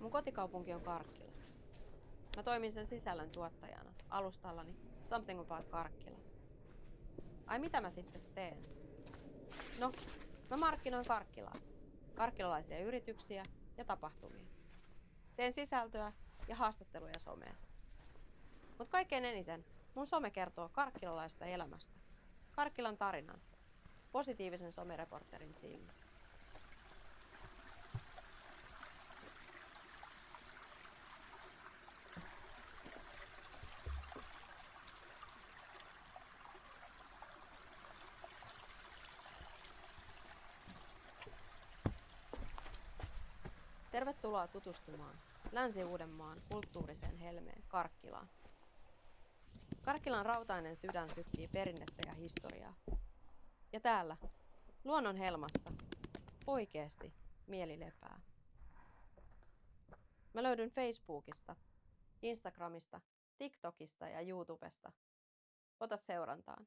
Mun kotikaupunki on Karkkila. Mä toimin sen sisällön tuottajana alustallani Something About Karkkila. Ai mitä mä sitten teen? No, mä markkinoin Karkkilaa, karkkilalaisia yrityksiä ja tapahtumia. Teen sisältöä ja haastatteluja someen. Mut kaikkein eniten mun some kertoo karkkilalaista elämästä. Karkkilan tarinan, positiivisen somereporterin silmin. Tervetuloa tutustumaan Länsi-Uudenmaan kulttuuriseen helmeen Karkkilaan. Karkkilan rautainen sydän sykkii perinnettä ja historiaa. Ja täällä, luonnon helmassa, oikeesti mieli lepää. Mä löydyn Facebookista, Instagramista, TikTokista ja YouTubesta. Ota seurantaan.